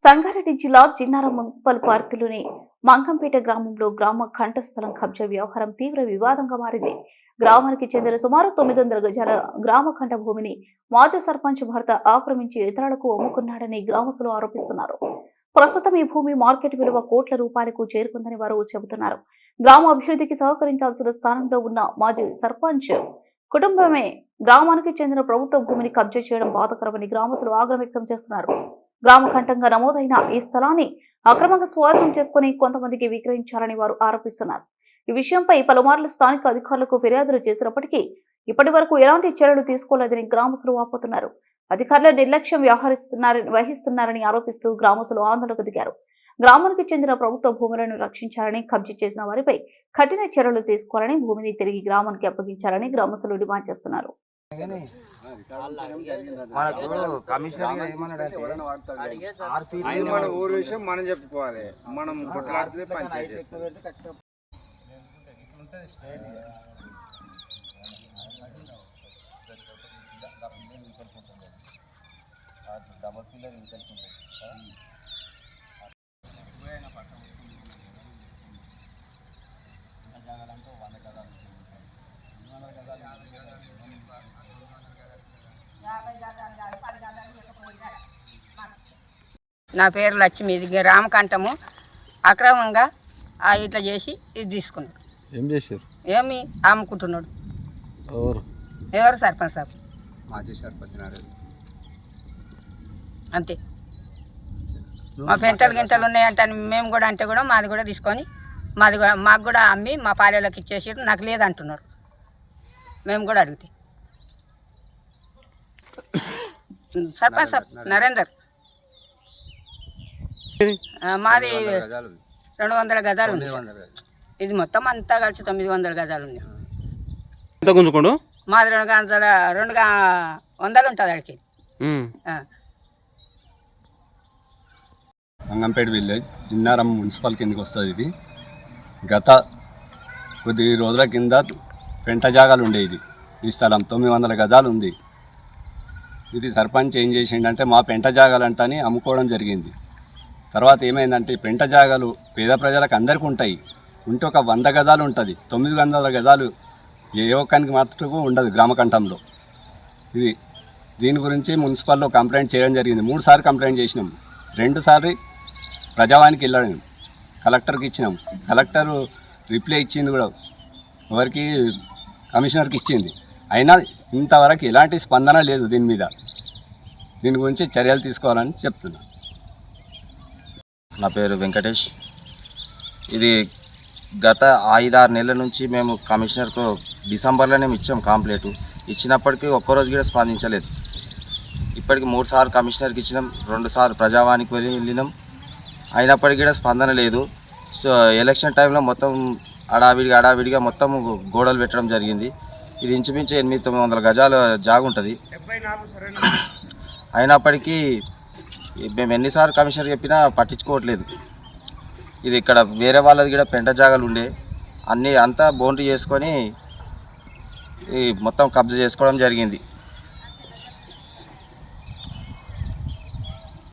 సంగారెడ్డి జిల్లా చిన్నారం మున్సిపల్ పరిధిలోని మంకంపేట గ్రామంలో గ్రామ కంఠస్థలం కబ్జా వ్యవహారం తీవ్ర వివాదంగా మారింది. గ్రామానికి చెందిన సుమారు 900 గజాల గ్రామ కంఠ భూమిని మాజీ సర్పంచ్ భర్త ఆక్రమించి ఇతరులకు అమ్ముకున్నాడని గ్రామస్తులు ఆరోపిస్తున్నారు. ప్రస్తుతం ఈ భూమి మార్కెట్ విలువ కోట్ల రూపాయలకు చేరుకుందని వారు చెబుతున్నారు. గ్రామ అభివృద్ధికి సహకరించాల్సిన స్థానంలో ఉన్న మాజీ సర్పంచ్ కుటుంబమే గ్రామానికి చెందిన ప్రభుత్వ భూమిని కబ్జా చేయడం బాధాకరమని గ్రామస్తులు ఆగ్రహం వ్యక్తం చేస్తున్నారు. గ్రామ కంఠంగా నమోదైన ఈ స్థలాన్ని అక్రమంగా స్వాధీనం చేసుకుని కొంతమందికి విక్రయించాలని వారు ఆరోపిస్తున్నారు. ఈ విషయంపై పలుమార్లు స్థానిక అధికారులకు ఫిర్యాదులు చేసినప్పటికీ ఇప్పటి వరకు ఎలాంటి చర్యలు తీసుకోలేదని గ్రామస్తులు వాపోతున్నారు. అధికారులు నిర్లక్ష్యం వహిస్తున్నారని ఆరోపిస్తూ గ్రామస్తులు ఆందోళనకు దిగారు. గ్రామానికి చెందిన ప్రభుత్వ భూములను రక్షించాలని, కబ్జా చేసిన వారిపై కఠిన చర్యలు తీసుకోవాలని, భూమిని తిరిగి గ్రామానికి అప్పగించాలని గ్రామస్తులు డిమాండ్ చేస్తున్నారు. నా పేరు లక్ష్మి. ఇది రామకంఠము అక్రమంగా ఇట్లా చేసి ఇది తీసుకున్నాడు. ఏం చేశారు? ఏమి అమ్ముకుంటున్నాడు. ఎవరు సర్పంచ్ సార్, మాజీ సర్పంచ్ అంతే. మా పెంటలు గింటలు ఉన్నాయంటే మేము కూడా అంటే కూడా మాది కూడా తీసుకొని మాకు కూడా అమ్మి మా పాలెలకు ఇచ్చేసారు. నాకు లేదంటున్నారు. మేము కూడా అడిగితే సర్పంచ్ సార్ నరేందర్, మాది 200 గజాలు ఉంది. ఇది మొత్తం అంతా కలిసి 900 గజాలు ఉంది. మాది 200 ఉంటుంది అడికి. మంగంపేట విలేజ్ చిన్నారం మున్సిపల్ కిందకి వస్తుంది. ఇది గత కొద్ది రోజుల కింద పెంట జాగాలు ఉండేది. ఈ స్థలం 900 గజాలు ఉంది. ఇది సర్పంచ్ ఏం చేసిండంటే మా పెంట జాగాలంటని అమ్ముకోవడం జరిగింది. తర్వాత ఏమైందంటే పెంట జాగాలు పేద ప్రజలకు అందరికీ ఉంటాయి. ఉంటే ఒక 100 గజాలు ఉంటుంది. 900 గజాలు ఏ ఒక్కరికి మాత్రం ఉండదు గ్రామకంఠంలో. దీని గురించి మున్సిపల్లో కంప్లైంట్ చేయడం జరిగింది. 3 సార్లు కంప్లైంట్ చేసినాం. 2 సార్లు ప్రజావానికి వెళ్ళాం, కలెక్టర్కి ఇచ్చినాం. కలెక్టర్ రిప్లై ఇచ్చింది కూడా, ఎవరికి కమిషనర్కి ఇచ్చింది. అయినా ఇంతవరకు ఎలాంటి స్పందన లేదు దీని మీద. దీని గురించి చర్యలు తీసుకోవాలని చెప్తున్నా. నా పేరు వెంకటేష్. ఇది గత 5-6 నెలల నుంచి మేము కమిషనర్కు డిసెంబర్లోనే ఇచ్చాం కంప్లైంట్. ఇచ్చినప్పటికీ ఒక్కరోజు కూడా స్పందించలేదు. ఇప్పటికి 3 సార్లు కమిషనర్కి ఇచ్చినాం, 2 సార్లు ప్రజావానికి వెళ్ళినాం. అయినప్పటికీ కూడా స్పందన లేదు. సో ఎలక్షన్ టైంలో మొత్తం అడావిడిగా మొత్తం గోడలు పెట్టడం జరిగింది. ఇది ఇంచుమించు 800-900 గజాల జాగా ఉంటుంది. అయినప్పటికీ మేము ఎన్నిసార్లు కమిషనర్ చెప్పినా పట్టించుకోవట్లేదు. ఇది ఇక్కడ వేరే వాళ్ళది కూడా పెంట జాగాలు ఉండే అంతా బౌండరీ చేసుకొని మొత్తం కబ్జా చేసుకోవడం జరిగింది.